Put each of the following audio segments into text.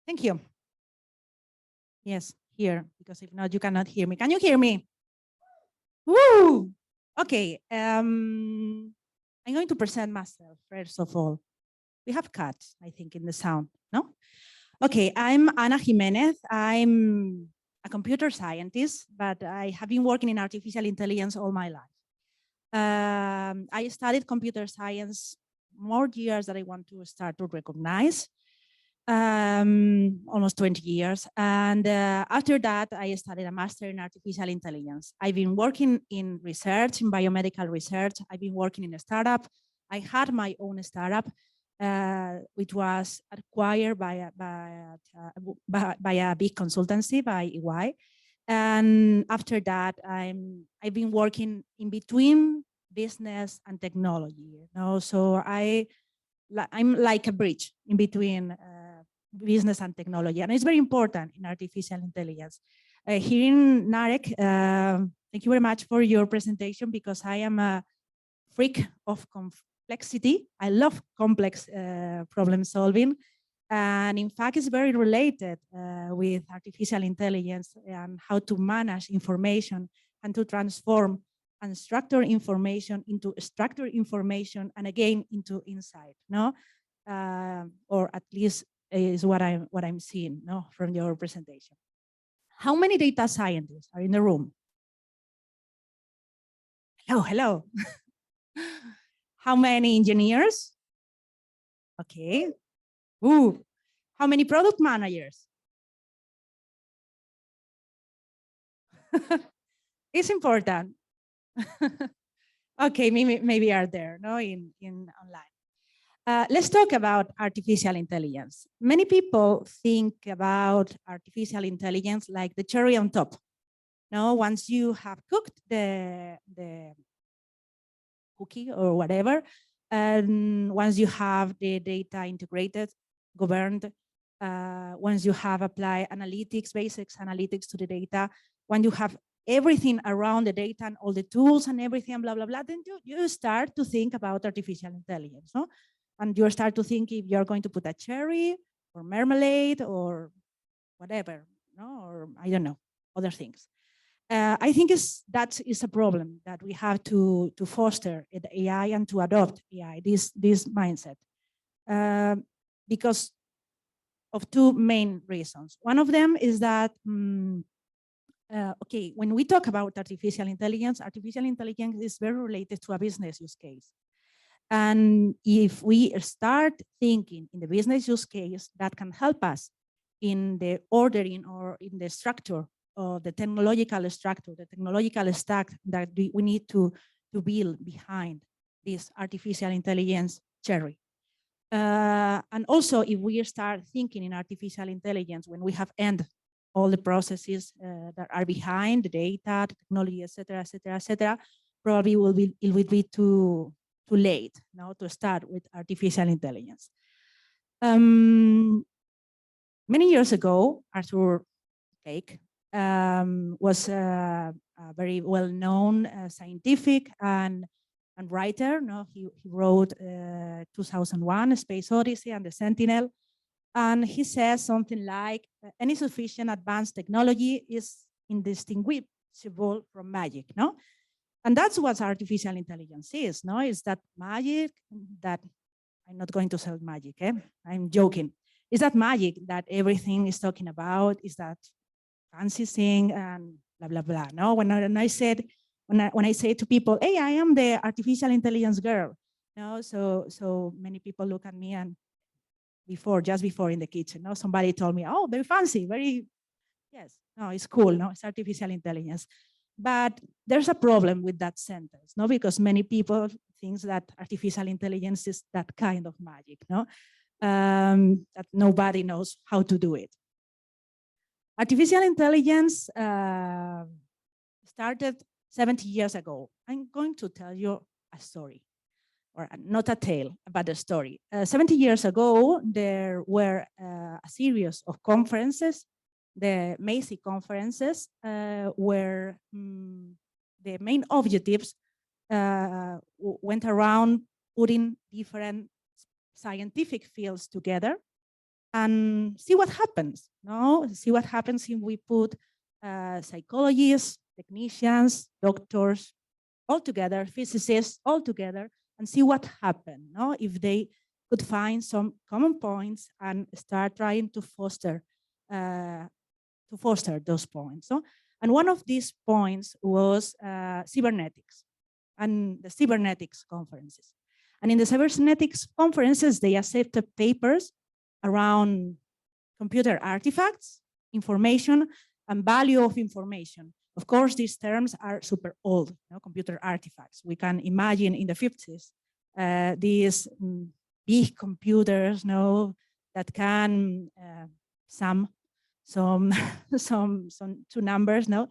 Thank you. Yes, here, because if not, you cannot hear me. Can you hear me? Woo! Okay. I'm going to present myself first of all. We have cuts, I think, in the sound, no? Okay, I'm Ana Jiménez. I'm a computer scientist, but I have been working in artificial intelligence all my life. I studied computer science more years that I want to start to recognize, almost 20 years. And after that, I studied a master in artificial intelligence. I've been working in research, in biomedical research. I've been working in a startup. I had my own startup, which was acquired by a big consultancy, by EY. And after that, I've been working in between business and technology. You know? So I'm like a bridge in between business and technology. And it's very important in artificial intelligence. Here in NAREC, thank you very much for your presentation, because I am a freak of complexity. I love complex problem solving. And in fact, it's very related with artificial intelligence and how to manage information and to transform unstructured information into structured information and again into insight, no? Or at least is what I'm seeing, no, from your presentation. How many data scientists are in the room? Hello, hello. How many engineers? Okay. Ooh. How many product managers? It's important. Okay, maybe are there, no, in online. Let's talk about artificial intelligence. Many people think about artificial intelligence like the cherry on top. No, once you have cooked the cookie or whatever, and once you have the data integrated, governed, once you have applied analytics, basics analytics to the data, when you have everything around the data and all the tools and everything, blah, blah, blah, then you start to think about artificial intelligence, no? And you start to think if you're going to put a cherry or marmalade or whatever, no? Or I don't know, other things. I think that is a problem that we have to foster the AI and to adopt AI, this mindset, because of two main reasons. One of them is that, okay, when we talk about artificial intelligence is very related to a business use case. And if we start thinking in the business use case, that can help us in the ordering or in the structure of the technological structure, the technological stack that we need to build behind this artificial intelligence cherry. And also, if we start thinking in artificial intelligence, when we have ended all the processes that are behind the data, the technology, etc., probably it will be too late now to start with artificial intelligence. Many years ago, Arthur Lake was a very well-known scientific and writer. No, he wrote 2001: Space Odyssey and the Sentinel, and he says something like, "Any sufficient advanced technology is indistinguishable from magic." No, and that's what artificial intelligence is. No, is that magic that I'm not going to sell magic. I'm joking. Is that magic that everything is talking about? Is that fancy thing and blah blah blah? No, when I say to people, "Hey, I am the artificial intelligence girl," no, so many people look at me, and just before in the kitchen, no, somebody told me, "Oh, very fancy, very yes, no, it's cool, no, it's artificial intelligence." But there's a problem with that sentence, no, because many people think that artificial intelligence is that kind of magic, no, that nobody knows how to do it. Artificial intelligence started 70 years ago. I'm going to tell you a story, or not a tale, but a story. 70 years ago, there were a series of conferences, the Macy conferences, where the main objectives went around putting different scientific fields together and see what happens. No, see what happens if we put psychologists, technicians, doctors, all together, physicists all together, and see what happened. No, if they could find some common points and start trying to foster those points. No? And one of these points was cybernetics and the cybernetics conferences. And in the cybernetics conferences, they accepted papers around computer artifacts, information, and value of information. Of course, these terms are super old, you know, computer artifacts. We can imagine in the 50s, these big computers, you know, that can sum some two numbers, no?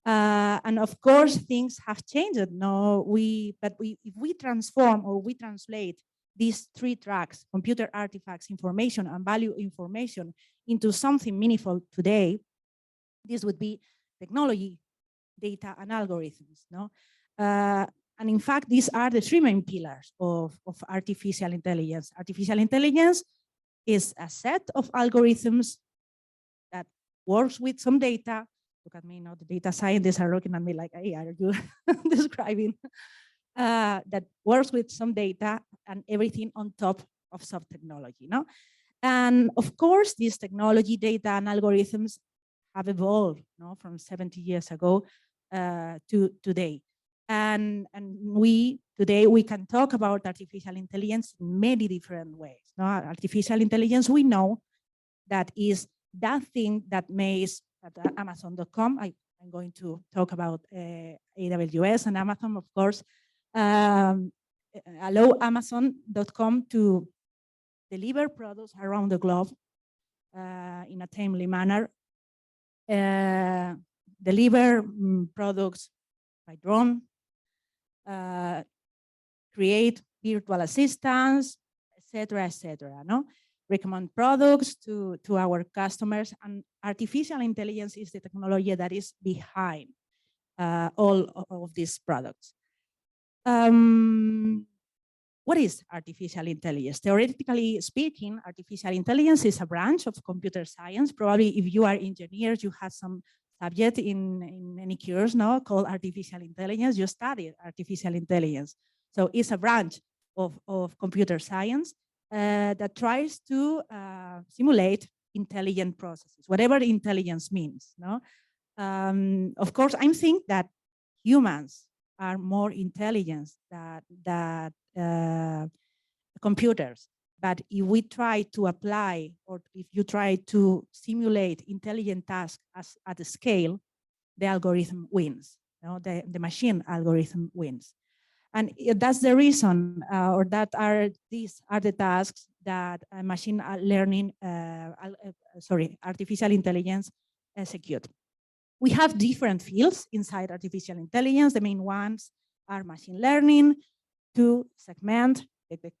And of course, things have changed. No, if we transform or we translate these three tracks, computer artifacts, information, and value information, into something meaningful today, this would be technology, data, and algorithms. No, and in fact, these are the three main pillars of artificial intelligence. Artificial intelligence is a set of algorithms that works with some data. Look at me now, the data scientists are looking at me like, hey, are you describing? That works with some data and everything on top of some technology. No? And of course, this technology, data, and algorithms have evolved, no, from 70 years ago to today. And today we can talk about artificial intelligence in many different ways. No? Artificial intelligence, we know that is that thing that makes at Amazon.com. I'm going to talk about AWS and Amazon, of course, allow Amazon.com to deliver products around the globe in a timely manner, deliver products by drone, create virtual assistants, etc. No? Recommend products to our customers, and artificial intelligence is the technology that is behind all of these products. What is artificial intelligence? Theoretically speaking, artificial intelligence is a branch of computer science. Probably if you are engineers, you have some subject in any course, no, called artificial intelligence. You study artificial intelligence. So it's a branch of computer science that tries to simulate intelligent processes, whatever intelligence means. No? Of course, I think that humans are more intelligent than computers. But if we try to apply, or if you try to simulate intelligent tasks at a scale, the algorithm wins. You know, the machine algorithm wins. And that's the reason, or these are the tasks that machine learning, artificial intelligence execute. We have different fields inside artificial intelligence. The main ones are machine learning, to segment, detect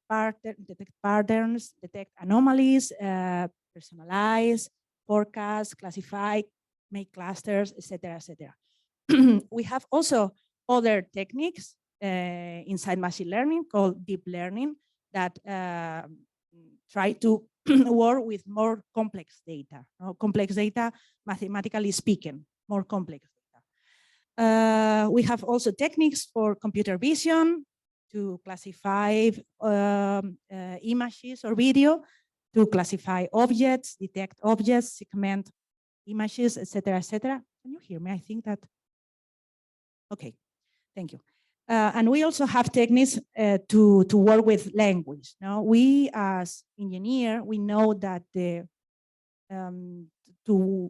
patterns, detect anomalies, personalize, forecast, classify, make clusters, etc., etc. We have also other techniques inside machine learning called deep learning that try to work with more complex data. Complex data, mathematically speaking, more complex data. We have also techniques for computer vision to classify images or video, to classify objects, detect objects, segment images, etc., etc. Can you hear me? I think that. Okay, thank you. And we also have techniques to work with language. Now, we as engineers, we know that to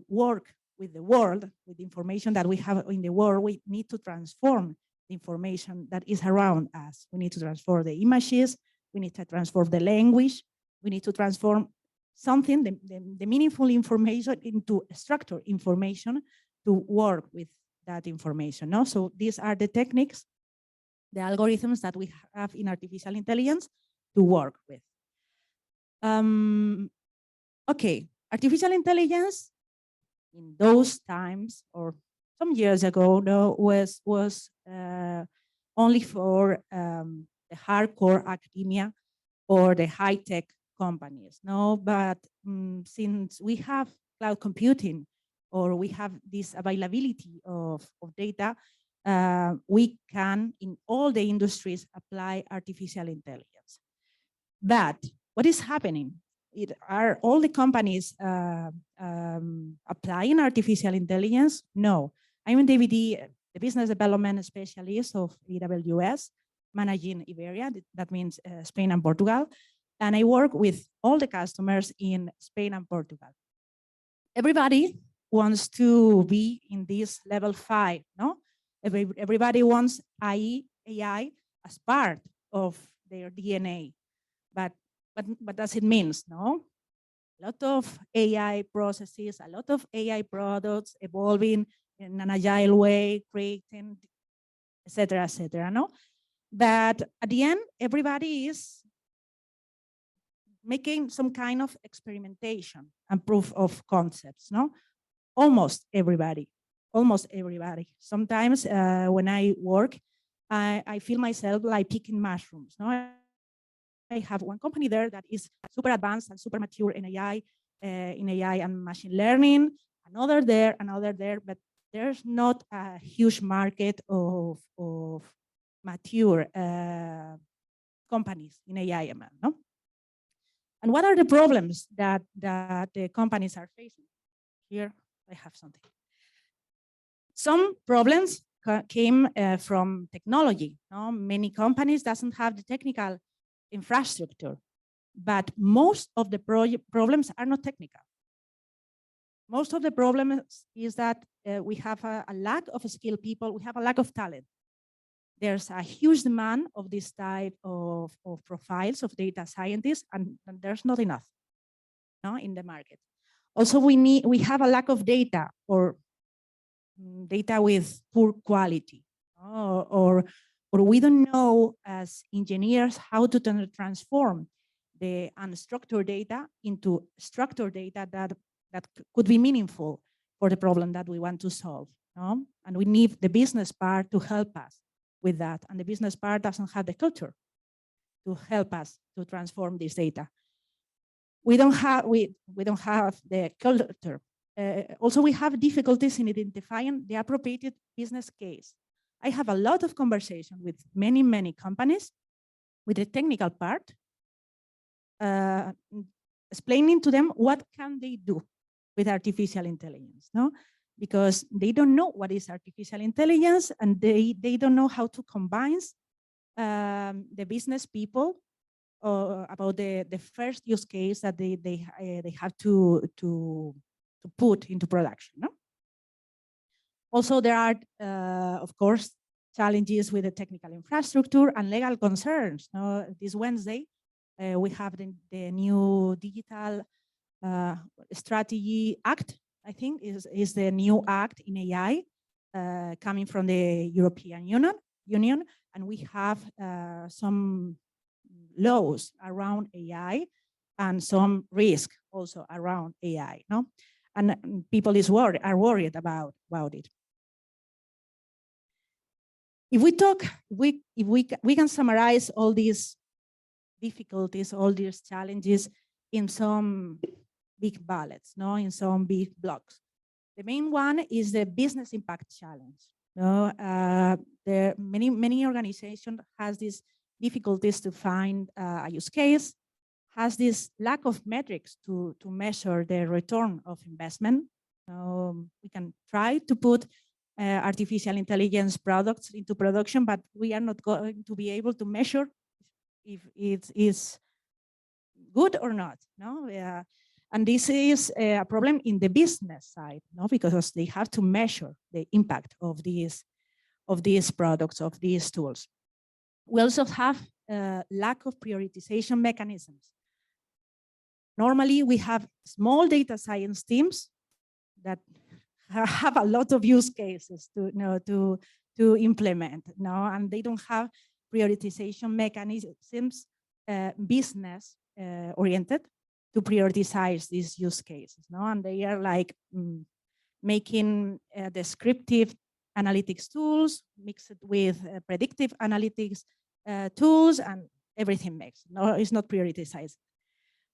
work with the world, with the information that we have in the world, we need to transform the information that is around us. We need to transform the images, we need to transform the language, we need to transform something, the meaningful information, into structured information to work with that information. No? So these are the techniques, the algorithms that we have in artificial intelligence to work with. Okay, artificial intelligence in those times, or some years ago, no, was only for the hardcore academia or the high-tech companies, no? But since we have cloud computing, or we have this availability of data, we can, in all the industries, apply artificial intelligence. But what is happening? Are all the companies applying artificial intelligence? No. I'm David, the business development specialist of AWS, managing Iberia, that means Spain and Portugal. And I work with all the customers in Spain and Portugal. Everybody wants to be in this level 5, no? Everybody wants AI as part of their DNA. But what does it mean, no? A lot of AI processes, a lot of AI products evolving in an agile way, creating, et cetera, no? But at the end, everybody is making some kind of experimentation and proof of concepts, no? Almost everybody. Sometimes when I work, I feel myself like picking mushrooms, no? I have one company there that is super advanced and super mature in AI and machine learning, another there, but there's not a huge market of mature companies in AI ML, no? And what are the problems that the companies are facing? Here, I have something. Some problems came from technology. No? Many companies doesn't have the technical infrastructure, but most of the problems are not technical. Most of the problems is that we have a lack of skilled people, we have a lack of talent. There's a huge demand of this type of profiles of data scientists, and there's not enough, no, in the market. Also, we have a lack of data, or data with poor quality, or we don't know as engineers how to transform the unstructured data into structured data that could be meaningful for the problem that we want to solve. No? And we need the business part to help us with that. And the business part doesn't have the culture to help us to transform this data. We don't have the culture. Also, we have difficulties in identifying the appropriate business case. I have a lot of conversation with many companies with the technical part, explaining to them what can they do with artificial intelligence, no? Because they don't know what is artificial intelligence, and they don't know how to combine the business people about the first use case that they have to put into production. No? Also, there are, of course, challenges with the technical infrastructure and legal concerns. No? This Wednesday, we have the new Digital Strategy Act, I think, is the new act in AI coming from the European Union, and we have some laws around AI and some risk also around AI, no? And people are worried about it. If we can summarize all these difficulties, all these challenges in some big bullets, no, in some big blocks. The main one is the business impact challenge. No, many organizations has these difficulties to find a use case, has this lack of metrics to measure the return of investment. We can try to put artificial intelligence products into production, but we are not going to be able to measure if it is good or not. No, and this is a problem in the business side, no, because they have to measure the impact of these products, of these tools. We also have lack of prioritization mechanisms. Normally, we have small data science teams that have a lot of use cases to implement, no, and they don't have prioritization mechanisms, business oriented, to prioritize these use cases, no, and they are like making descriptive analytics tools mixed with predictive analytics tools, and everything mixed. No, it's not prioritized.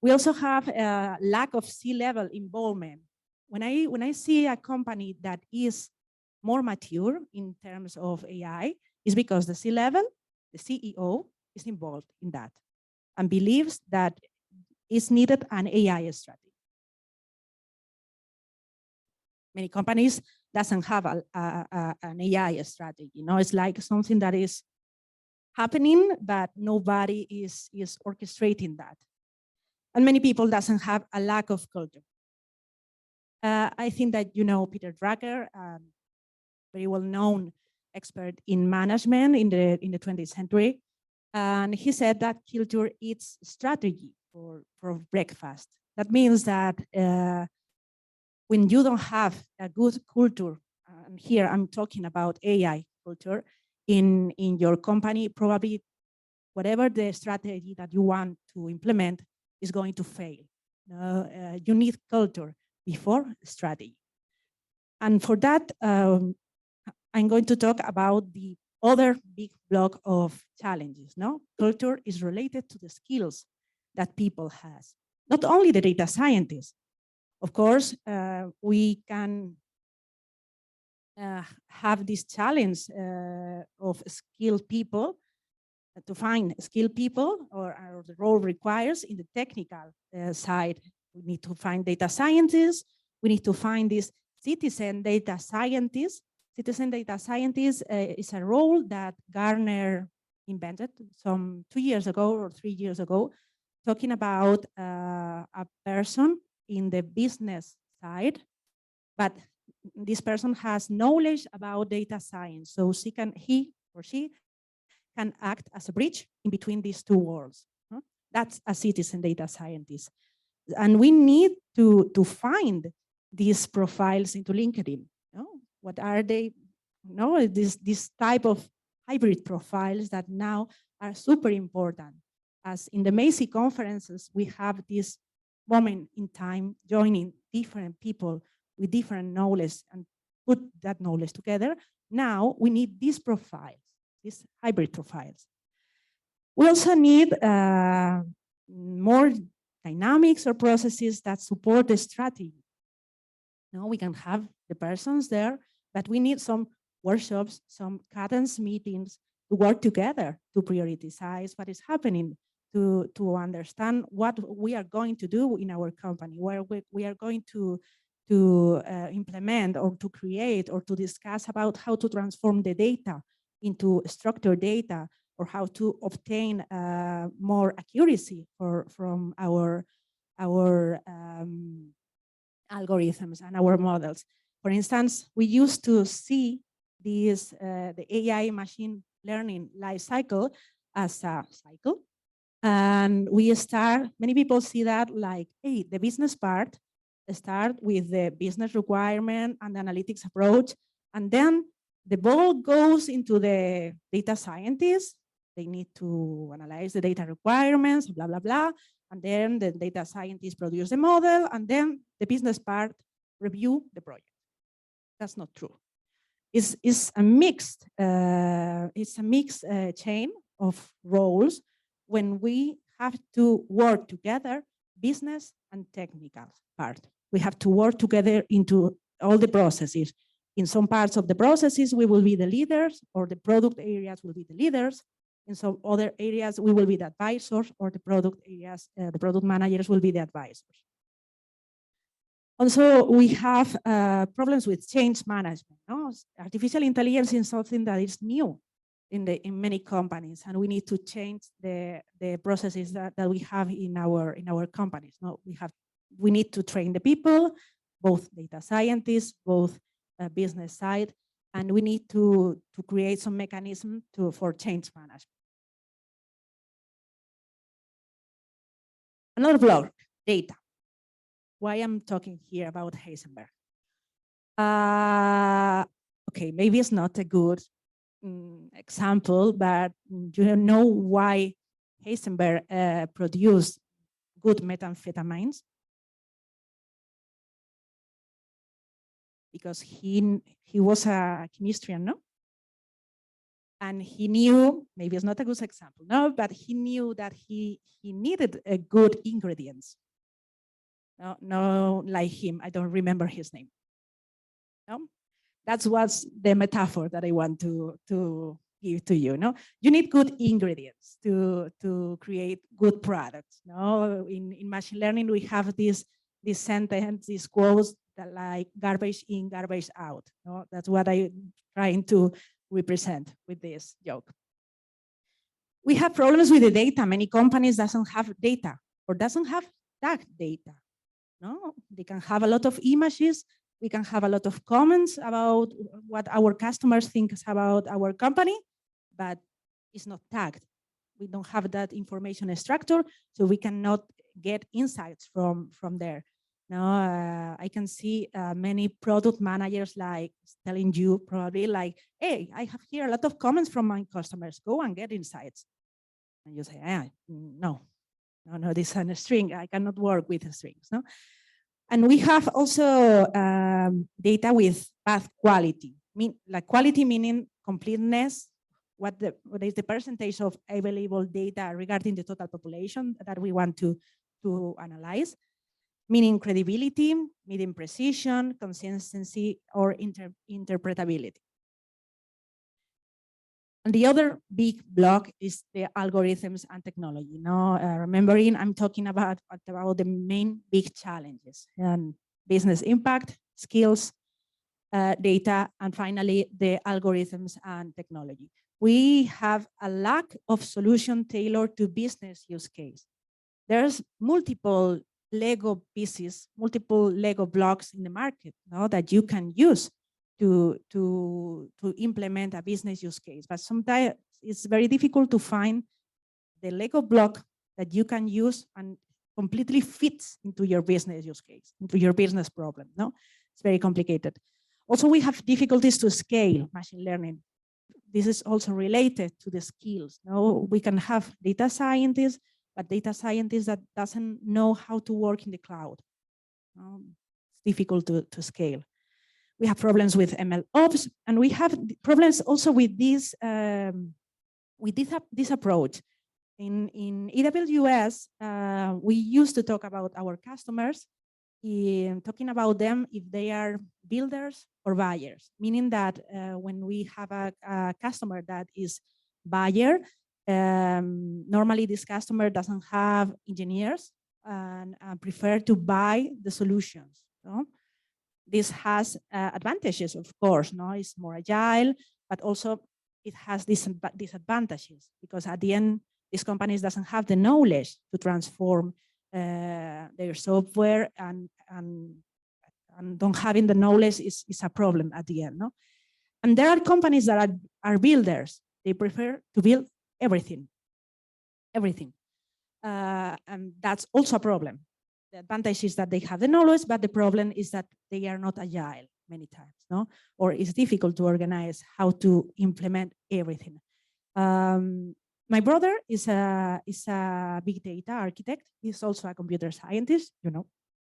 We also have a lack of C-level involvement. When I see a company that is more mature in terms of AI, it's because the C-level, the CEO, is involved in that and believes that is needed an AI strategy. Many companies doesn't have an AI strategy. You know, it's like something that is happening, but nobody is orchestrating that. And many people doesn't have a lack of culture. I think that you know Peter Drucker, very well-known expert in management in the 20th century, and he said that culture is strategy for breakfast. That means that when you don't have a good culture, and here I'm talking about AI culture in your company, probably whatever the strategy that you want to implement is going to fail. You need culture before strategy. And for that, I'm going to talk about the other big block of challenges. No, culture is related to the skills that people has. Not only the data scientists. Of course, we can have this challenge of skilled people, to find skilled people, or the role requires in the technical side. We need to find data scientists. We need to find these citizen data scientists. Citizen data scientist is a role that Gartner invented some 2 years ago or 3 years ago, talking about a person in the business side, but this person has knowledge about data science, so he or she can act as a bridge in between these two worlds. That's a citizen data scientist. And we need to find these profiles into LinkedIn. What are they? This type of hybrid profiles that now are super important. As in the Macy conferences, we have this moment in time joining different people with different knowledge and put that knowledge together. Now we need these profiles, these hybrid profiles. We also need more dynamics or processes that support the strategy. We can have the persons there, but we need some workshops, some cadence meetings to work together to prioritize what is happening, to understand what we are going to do in our company, where we are going to implement or to create or to discuss about how to transform the data into structured data, or how to obtain more accuracy from our algorithms and our models. For instance, we used to see this the AI machine learning life cycle as a cycle, and many people see that like, hey, the business part start with the business requirement and the analytics approach, and then the ball goes into the data scientists. They need to analyze the data requirements, blah, blah, blah. And then the data scientists produce the model, and then the business part review the project. That's not true. It's a mixed chain of roles when we have to work together, business and technical part. We have to work together into all the processes. In some parts of the processes, we will be the leaders, or the product areas will be the leaders. In some other areas, we will be the advisors, or the product areas, the product managers will be the advisors. Also, we have problems with change management. Artificial intelligence is something that is new in many companies, and we need to change the processes that we have in our companies. We need to train the people, both data scientists, both business side, and we need to create some mechanism for change management. Another block, data. Why I'm talking here about Heisenberg? Okay, maybe it's not a good example, but you know why Heisenberg produced good methamphetamines? Because he was a chemistry, no? And he knew, maybe it's not a good example, no, but he knew that he needed a good ingredients. No, like him, I don't remember his name. No, that's what's the metaphor that I want to give to you. No, you need good ingredients to create good products. No, in machine learning we have this sentence, these quotes that like garbage in, garbage out. No, that's what I'm trying to represent with this joke. We have problems with the data. Many companies doesn't have data or doesn't have that data. No, they can have a lot of images. We can have a lot of comments about what our customers think about our company, but it's not tagged. We don't have that information structure, so we cannot get insights from there. Now, I can see many product managers like telling you probably like, hey, I have here a lot of comments from my customers. Go and get insights. And you say, no, this is a string. I cannot work with strings. No? And we have also data with path quality. Like quality meaning completeness. What is the percentage of available data regarding the total population that we want to analyze? Meaning credibility, meaning precision, consistency, or interpretability. And the other big block is the algorithms and technology. Remembering I'm talking about the main big challenges and business impact, skills, data, and finally the algorithms and technology. We have a lack of solution tailored to business use case. There's multiple Lego pieces, multiple Lego blocks in the market that you can use to implement a business use case. But sometimes it's very difficult to find the Lego block that you can use and completely fits into your business use case, into your business problem. No, it's very complicated. Also, we have difficulties to scale machine learning. This is also related to the skills. We can have data scientists, but data scientists that doesn't know how to work in the cloud. It's difficult to scale. We have problems with ML ops, and we have problems also with this approach. In AWS, we used to talk about our customers, talking about them if they are builders or buyers, meaning that when we have a customer that is buyer, normally this customer doesn't have engineers and prefer to buy the solutions. This has advantages, of course. It's more agile, but also it has disadvantages because at the end, these companies doesn't have the knowledge to transform their software, and don't having the knowledge is a problem at the end. And there are companies that are builders. They prefer to build everything. And that's also a problem. The advantage is that they have the knowledge, but the problem is that they are not agile many times, or it's difficult to organize how to implement everything. My brother is a big data architect. He's also a computer scientist.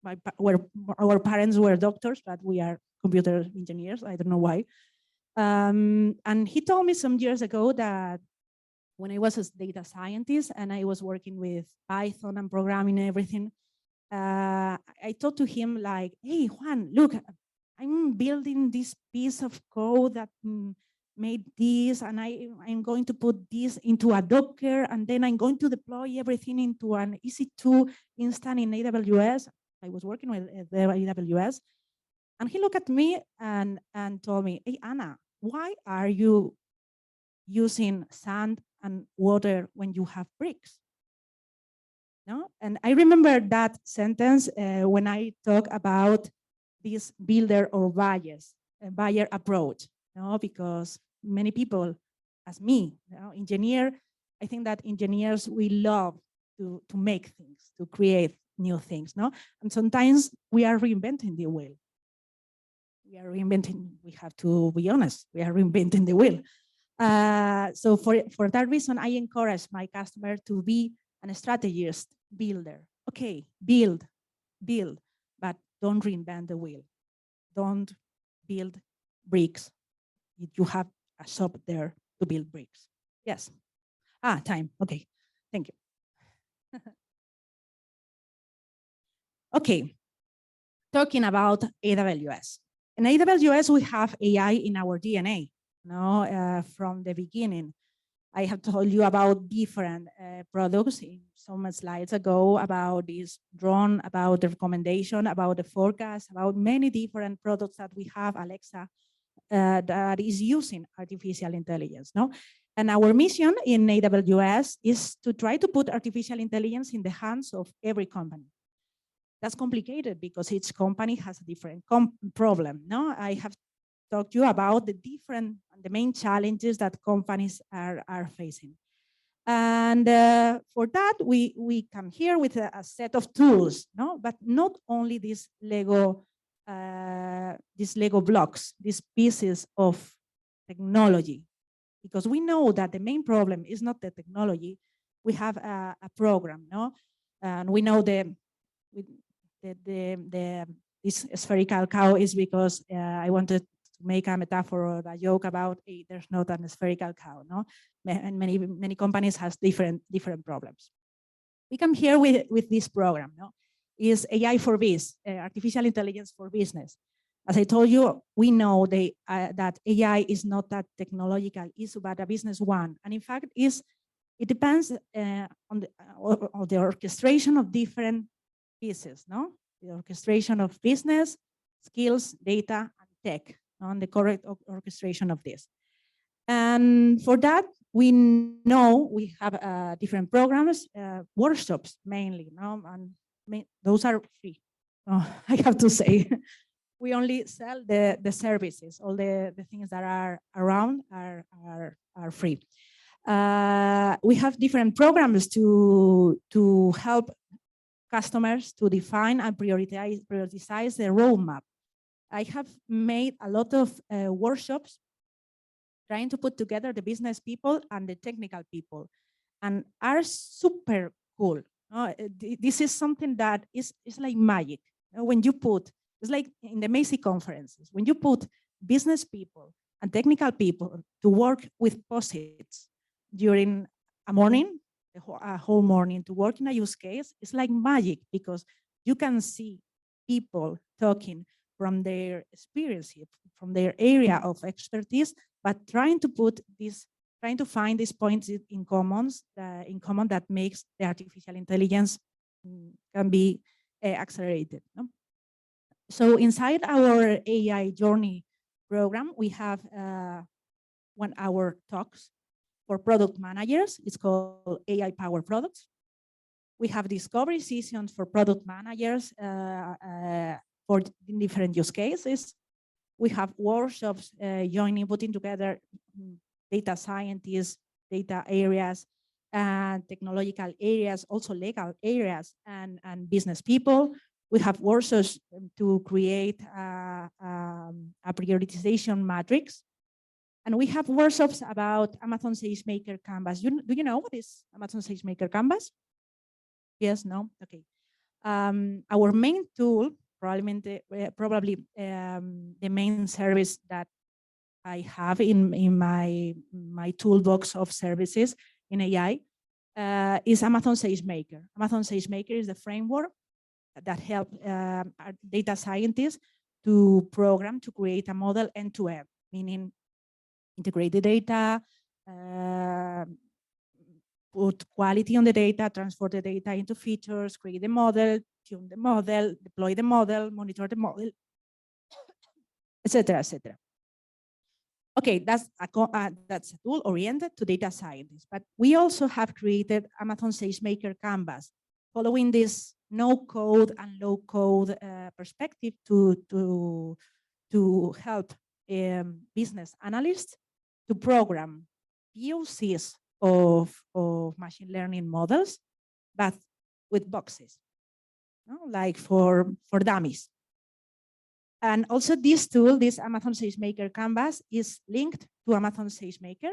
Our parents were doctors, but we are computer engineers. I don't know why. And he told me some years ago that when I was a data scientist and I was working with Python and programming and everything, I thought to him like, hey, Juan, look, I'm building this piece of code that made this, and I'm going to put this into a Docker, and then I'm going to deploy everything into an EC2 instance in AWS. I was working with the AWS. And he looked at me and told me, hey, Anna, why are you using sand and water when you have bricks? And I remember that sentence when I talk about this builder or buyer approach, because many people, as me, engineer, I think that engineers, we love to make things, to create new things, and sometimes we are reinventing the wheel. We have to be honest, we are reinventing the wheel. So for that reason, I encourage my customer to be a strategist, builder. Okay, build, but don't reinvent the wheel. Don't build bricks. You have a shop there. to build bricks. Yes. Time. Okay. Thank you. Okay. Talking about AWS. In AWS, we have AI in our DNA. From the beginning. I have told you about different products in some slides ago, about this drone, about the recommendation, about the forecast, about many different products that we have, Alexa, that is using artificial intelligence. And our mission in AWS is to try to put artificial intelligence in the hands of every company. That's complicated because each company has a different problem. I have talked to you about the main challenges that companies are facing. And for that, we come here with a set of tools, but not only these Lego blocks, these pieces of technology, because we know that the main problem is not the technology. We have a program, and we know this spherical cow is because I wanted to make a metaphor or a joke about there's not a spherical cow, and many companies has different problems. We come here with this program, is AI for Biz, artificial intelligence for business. As I told you, we know that AI is not that technological issue, but a business one, and in fact, it depends on the orchestration of different pieces, the orchestration of business, skills, data, and tech, on the correct orchestration of this. And for that, we know we have different programs, workshops mainly, and those are free. I have to say, we only sell the services. All the things that are around are free. We have different programs to help customers to define and prioritize the roadmap. I have made a lot of workshops trying to put together the business people and the technical people, and are super cool. This is something that is like magic. When you put, it's like in the Macy conferences, when you put business people and technical people to work with posits during a morning, a whole morning to work in a use case, it's like magic, because you can see people talking from their experience, from their area of expertise, but trying to find these points in common that makes the artificial intelligence can be accelerated. So inside our AI journey program, we have 1 hour talks for product managers. It's called AI Power Products. We have discovery sessions for product managers for different use cases. We have workshops putting together data scientists, data areas, and technological areas, also legal areas, and business people. We have workshops to create a prioritization matrix. And we have workshops about Amazon SageMaker Canvas. Do you know what is Amazon SageMaker Canvas? Yes, no? Okay. Our main tool, probably the main service that I have in my toolbox of services in AI is Amazon SageMaker. Amazon SageMaker is the framework that helps data scientists to program to create a model end-to-end, meaning integrate the data, put quality on the data, transfer the data into features, create the model, tune the model, deploy the model, monitor the model, etc., etc. Okay, that's a tool oriented to data scientists, but we also have created Amazon SageMaker Canvas, following this no-code and low-code perspective to help business analysts to program POCs of machine learning models, but with boxes, like for dummies. And also this tool, this Amazon SageMaker Canvas, is linked to Amazon SageMaker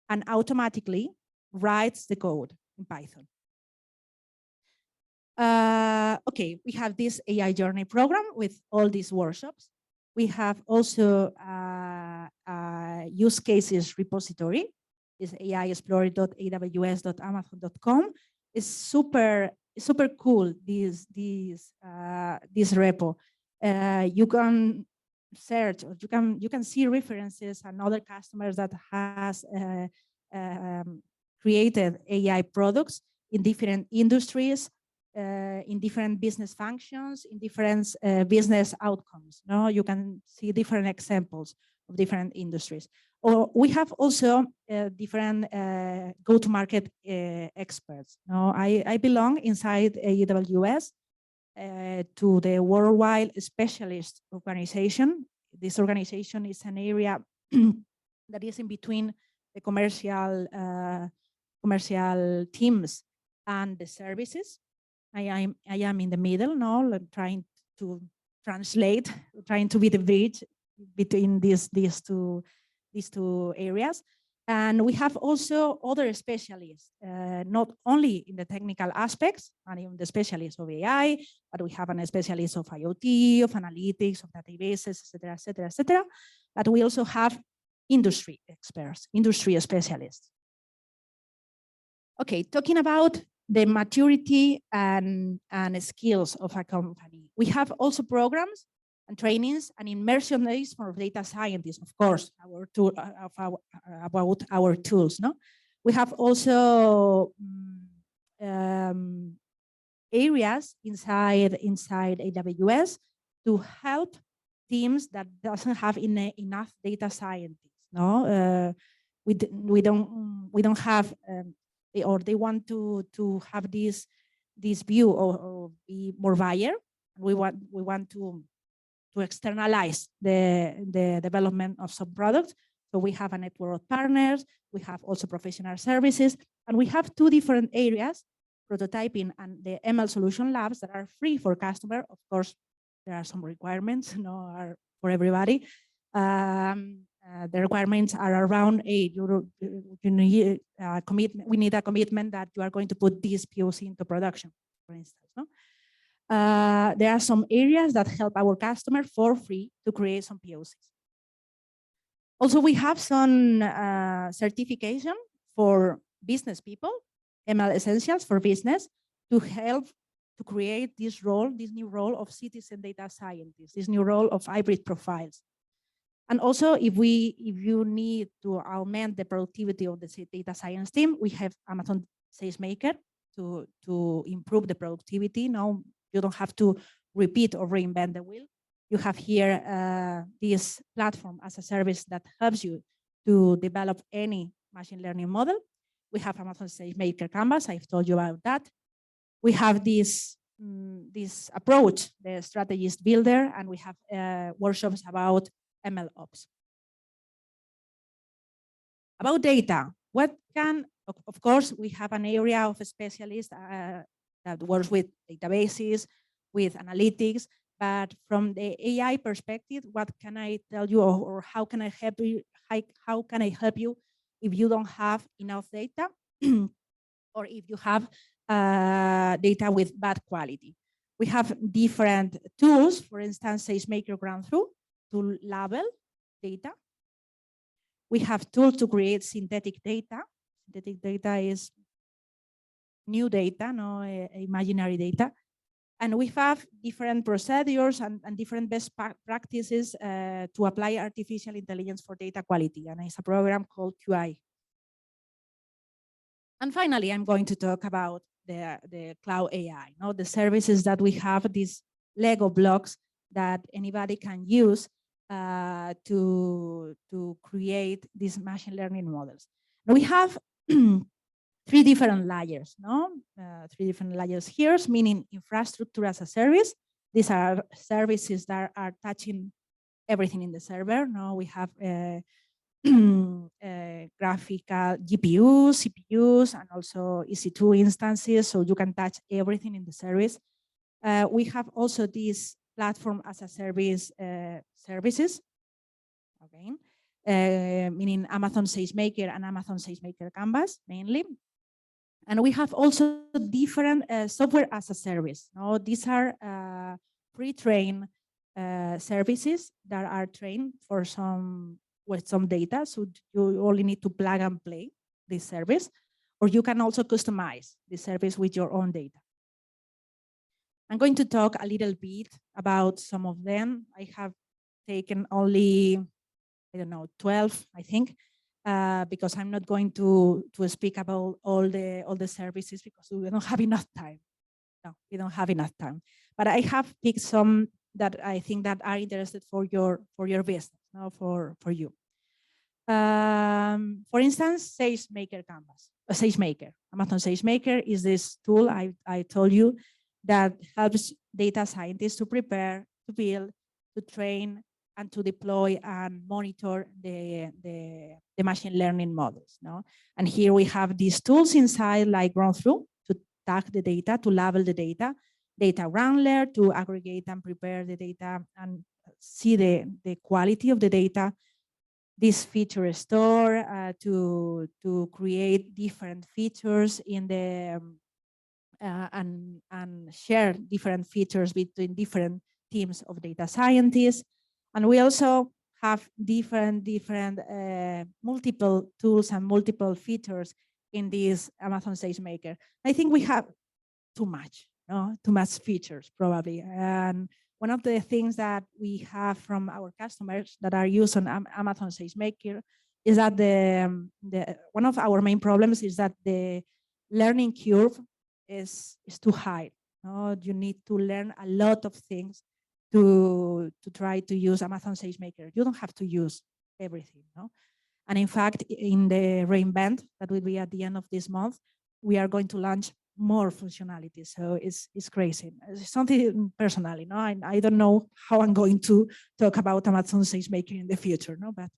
and automatically writes the code in Python. Okay, we have this AI journey program with all these workshops. We have also use cases repository this aiexplorer.aws.amazon.com. Is super cool. This repo. You can search, or you can see references and other customers that has created AI products in different industries, in different business functions, in different business outcomes. No, you can see different examples of different industries. Or we have also different go-to-market experts. No, I belong inside AWS to the Worldwide Specialist Organization. This organization is an area that is in between the commercial teams and the services. I am in the middle now, trying to translate, trying to be the bridge between these two areas. And we have also other specialists, not only in the technical aspects and in the specialists of AI, but we have a specialist of IoT, of analytics, of databases, etc., etc., etc. But we also have industry experts, industry specialists. Okay, talking about the maturity and skills of a company. We have also programs and trainings and immersion days for data scientists, of course, about our tools. No, we have also areas inside AWS to help teams that doesn't have enough data scientists. No, we don't have, or they want to have this view or be more buyer. We want to externalize the development of some products. So we have a network of partners, we have also professional services, and we have two different areas, prototyping and the ML solution labs that are free for customer. Of course, there are some requirements, are for everybody. The requirements are around €8. You need a commitment. We need a commitment that you are going to put these POC into production, for instance. No? There are some areas that help our customer for free to create some POCs. Also, we have some certification for business people, ML Essentials for business, to help to create this role, this new role of citizen data scientist, this new role of hybrid profiles. And also, if you need to augment the productivity of the data science team, we have Amazon SageMaker to improve the productivity. Now, you don't have to repeat or reinvent the wheel. You have here this platform as a service that helps you to develop any machine learning model. We have Amazon SageMaker Canvas. I've told you about that. We have this approach, the strategist builder, and we have workshops about ML ops. About data, of course, we have an area of specialists that works with databases, with analytics, but from the AI perspective, what can I tell you, or how can I help you? How can I help you if you don't have enough data, or if you have data with bad quality? We have different tools, for instance, SageMaker Ground Truth, to label data. We have tools to create synthetic data. Synthetic data is new data, no imaginary data. And we have different procedures and different best practices to apply artificial intelligence for data quality. And it's a program called QI. And finally, I'm going to talk about the cloud AI, the services that we have, these Lego blocks that anybody can use to create these machine learning models. Now we have three different layers, three different layers here, meaning infrastructure as a service. These are services that are touching everything in the server. Now we have graphical GPUs, CPUs, and also EC2 instances, so you can touch everything in the service. We have also these platform as a service services, okay, meaning Amazon SageMaker and Amazon SageMaker Canvas mainly. And we have also different software as a service. Now, these are pre-trained services that are trained for with some data, so you only need to plug and play. this service, or you can also customize the service with your own data. I'm going to talk a little bit about some of them. I have taken only, I don't know, 12, I think, because I'm not going to speak about all the services because we don't have enough time. No, we don't have enough time. But I have picked some that I think that are interested for your business, no, for you. For instance, SageMaker Canvas, SageMaker. Amazon SageMaker is this tool I told you that helps data scientists to prepare, to build, to train, and to deploy and monitor the machine learning models. No? And here we have these tools inside, like run through to tag the data, to label the data, data wrangler to aggregate and prepare the data and see the quality of the data. This feature store to create different features in the and share different features between different teams of data scientists. And we also have different multiple tools and multiple features in this Amazon SageMaker. I think we have too much features probably. And one of the things that we have from our customers that are used on Amazon SageMaker is that one of our main problems is that the learning curve is too high. No? You need to learn a lot of things to try to use Amazon SageMaker. You don't have to use everything. No? And in fact, in the reInvent that will be at the end of this month, we are going to launch more functionality. So it's crazy. It's something personally, no? I don't know how I'm going to talk about Amazon SageMaker in the future, no? But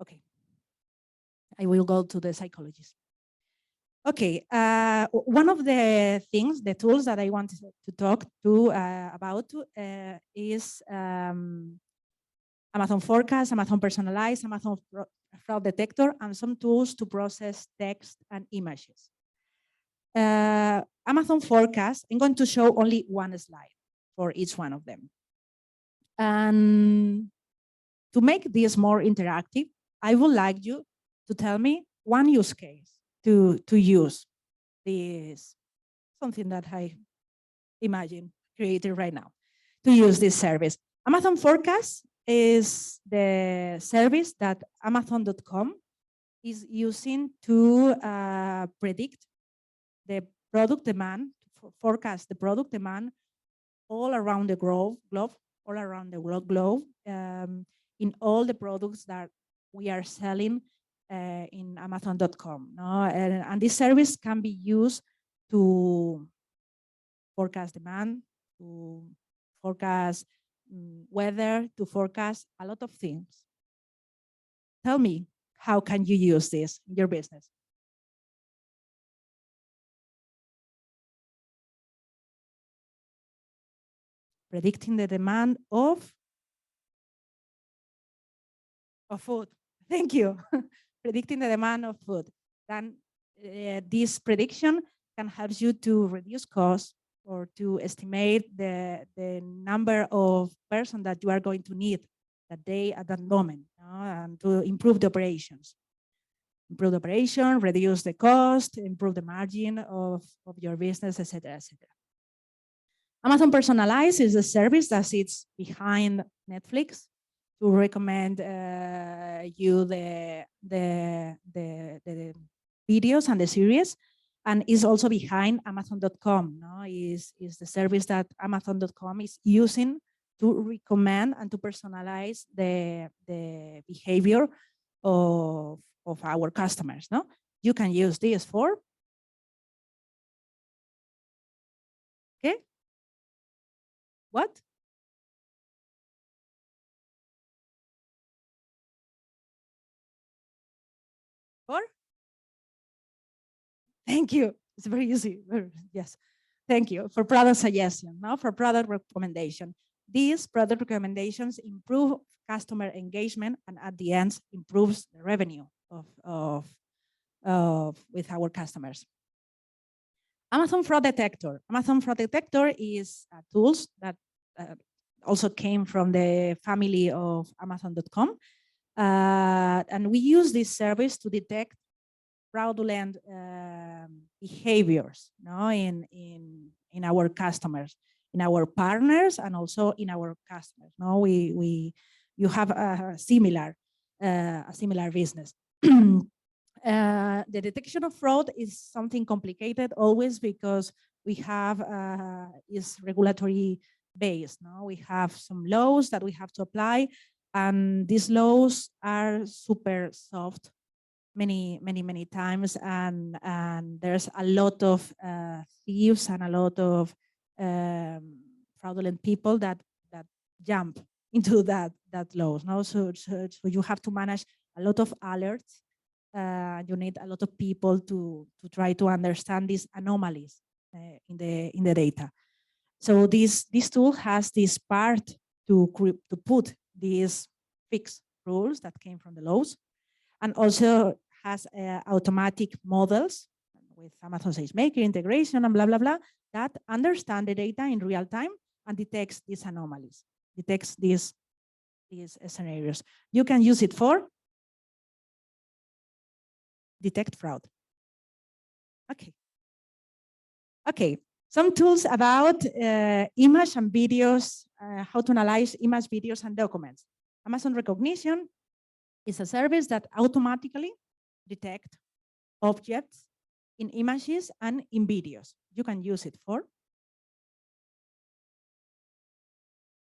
okay, I will go to the psychologist. Okay, one of the things, the tools that I wanted to talk to about is Amazon Forecast, Amazon Personalize, Amazon Fraud Detector, and some tools to process text and images. Amazon Forecast, I'm going to show only one slide for each one of them. And to make this more interactive, I would like you to tell me one use case to use this, something that I imagine created right now, to use this service. Amazon Forecast is the service that Amazon.com is using to predict the product demand, forecast the product demand all around the globe, all around the globe, in all the products that we are selling in Amazon.com. No? And this service can be used to forecast demand, to forecast weather, to forecast a lot of things. Tell me, how can you use this in your business? Predicting the demand of food. Thank you. Predicting the demand of food. Then this prediction can help you to reduce costs or to estimate the number of persons that you are going to need that day at that moment, and to improve the operations. Improve the operation, reduce the cost, improve the margin of your business, etc., etc. Amazon Personalize is a service that sits behind Netflix to recommend you the videos and the series, and is also behind Amazon.com. No? Is the service that Amazon.com is using to recommend and to personalize the behavior of our customers. No? You can use this for what? For? Thank you. It's very easy. Yes. Thank you. For product suggestion, now for product recommendation. These product recommendations improve customer engagement and at the end improves the revenue with our customers. Amazon Fraud Detector. Amazon Fraud Detector is tools that also came from the family of Amazon.com. And we use this service to detect fraudulent behaviors, no, in our customers, in our partners, and also in our customers. No, you have a similar business. The detection of fraud is something complicated always because we have is regulatory based. No, we have some laws that we have to apply, and these laws are super soft many times, and there's a lot of thieves and a lot of fraudulent people that jump into that laws. No, so you have to manage a lot of alerts. You need a lot of people to try to understand these anomalies in the data. So this tool has this part to put these fixed rules that came from the laws, and also has automatic models with Amazon SageMaker integration and blah blah blah that understand the data in real time and detects these anomalies, detects these scenarios. You can use it for detect fraud. Okay. Some tools about image and videos, how to analyze image, videos, and documents. Amazon Rekognition is a service that automatically detects objects in images and in videos. You can use it for.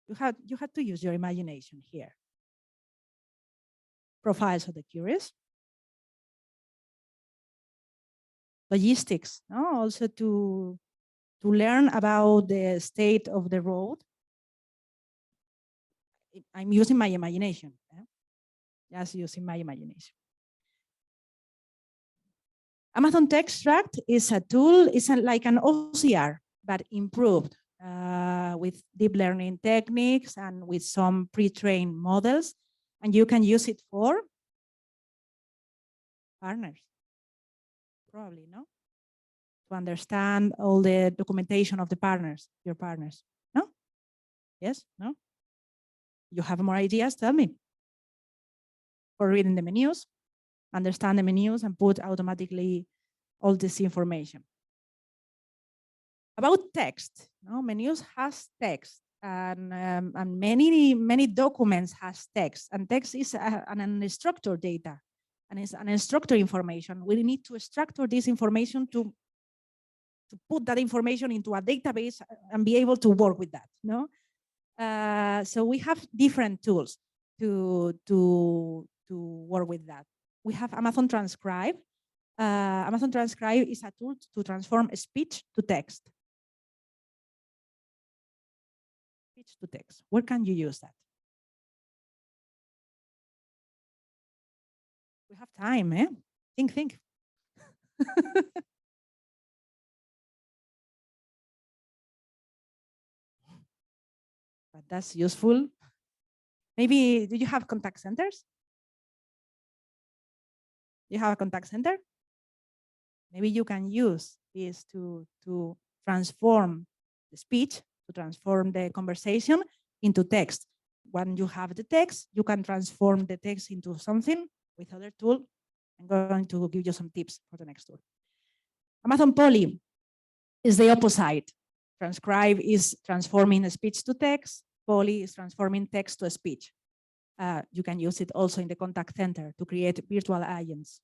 You have to use your imagination here. Profiles of the curious. Logistics, no? Also to learn about the state of the road. I'm using my imagination. Just using my imagination. Amazon Textract is a tool, it's like an OCR, but improved with deep learning techniques and with some pre-trained models. And you can use it for partners, probably, no? To understand all the documentation of the partners, your partners. No? Yes? No? You have more ideas? Tell me. For reading the menus, understand the menus, and put automatically all this information. About text, no? Menus has text, and many documents has text, and text is an unstructured data, and it's an unstructured information. We need to structure this information to put that information into a database and be able to work with that. No, so we have different tools to work with that. We have Amazon Transcribe. Amazon Transcribe is a tool to transform speech to text. Speech to text. Where can you use that? We have time, eh? Think. But that's useful. Maybe, do you have contact centers? You have a contact center? Maybe you can use this to transform the speech, to transform the conversation into text. When you have the text, you can transform the text into something with other tool. I'm going to give you some tips for the next tool. Amazon Poly is the opposite. Transcribe is transforming speech to text. Poly is transforming text to speech. You can use it also in the contact center to create virtual agents.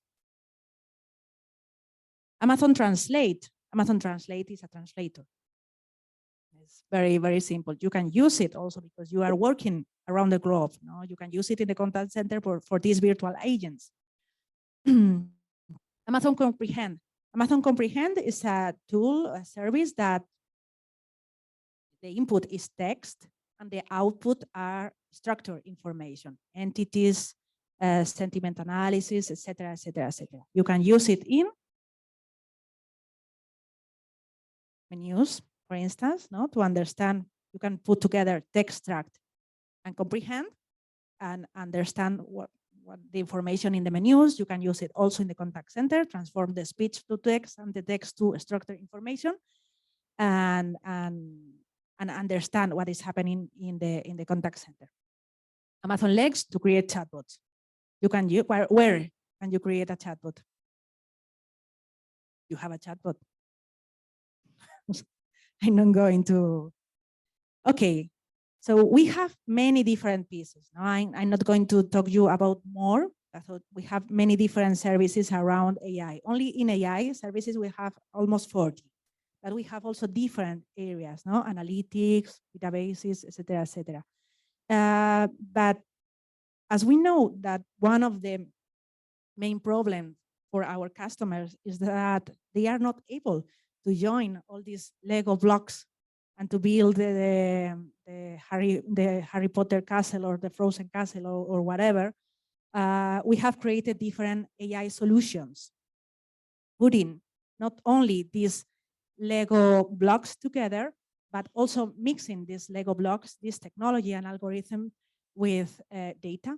Amazon Translate. Amazon Translate is a translator. It's very, very simple. You can use it also because you are working around the globe. No? You can use it in the contact center for these virtual agents. Amazon Comprehend. Amazon Comprehend is a tool, a service that the input is text and the output are structured information, entities, sentiment analysis, etc., etc., etc. You can use it in menus, for instance, no, to understand. You can put together Textract and Comprehend and understand what the information in the menus. You can use it also in the contact center, transform the speech to text and the text to structured information, and understand what is happening in the contact center. Amazon Lex to create chatbots. You can use where can you create a chatbot? you have a chatbot. I'm not going to. Okay, so we have many different pieces. No, I'm not going to talk you about more. I thought we have many different services around AI. Only in AI services we have almost 40, but we have also different areas, no, analytics, databases, etc., etc. But as we know that one of the main problems for our customers is that they are not able to join all these Lego blocks and to build the Harry Potter castle or the Frozen castle or whatever. We have created different AI solutions, putting not only these Lego blocks together, but also mixing these Lego blocks, this technology and algorithm with data,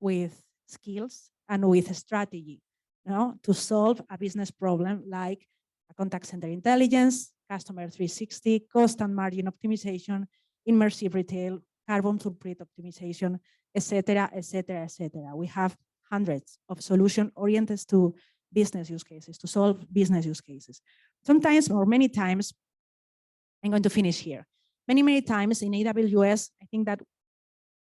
with skills, and with strategy, you know, to solve a business problem like a contact center intelligence, customer 360, cost and margin optimization, immersive retail, carbon footprint optimization, etc., etc., etc. We have hundreds of solutions oriented to business use cases, to solve business use cases. Sometimes, or many times, I'm going to finish here. Many times in AWS, I think that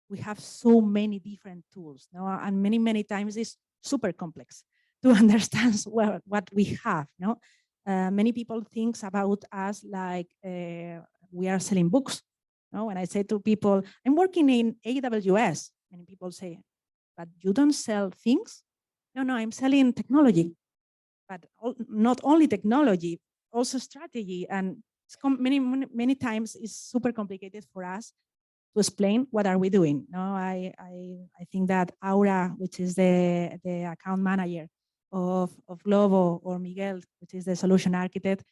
we have so many different tools, no? And many times it's super complex to understand well what we have. No, many people think about us like we are selling books. No, when I say to people, I'm working in AWS, many people say, but you don't sell things? No, I'm selling technology, but not only technology, also strategy, and it's many times it's super complicated for us to explain what are we doing. No, I think that Aura, which is the account manager of Glovo, or Miguel, which is the solution architect,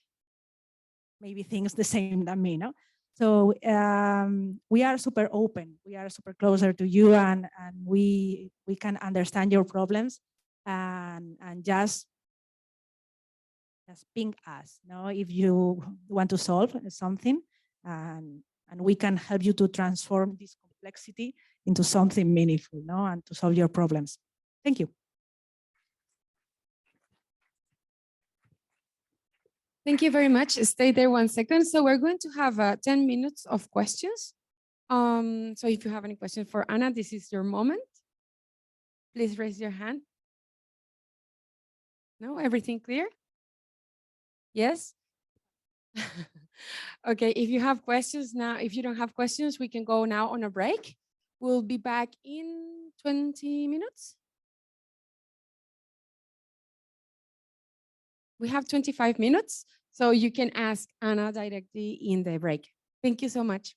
maybe thinks the same than me. No, so we are super open. We are super closer to you, and we can understand your problems, and just ping us. No, if you want to solve something, and we can help you to transform this complexity into something meaningful, no, and to solve your problems. Thank you. Thank you very much. Stay there 1 second. So we're going to have 10 minutes of questions. So if you have any questions for Anna, this is your moment. Please raise your hand. No, everything clear? Yes? Okay, if you have questions now, if you don't have questions, we can go now on a break. We'll be back in 20 minutes. We have 25 minutes, so you can ask Anna directly in the break. Thank you so much.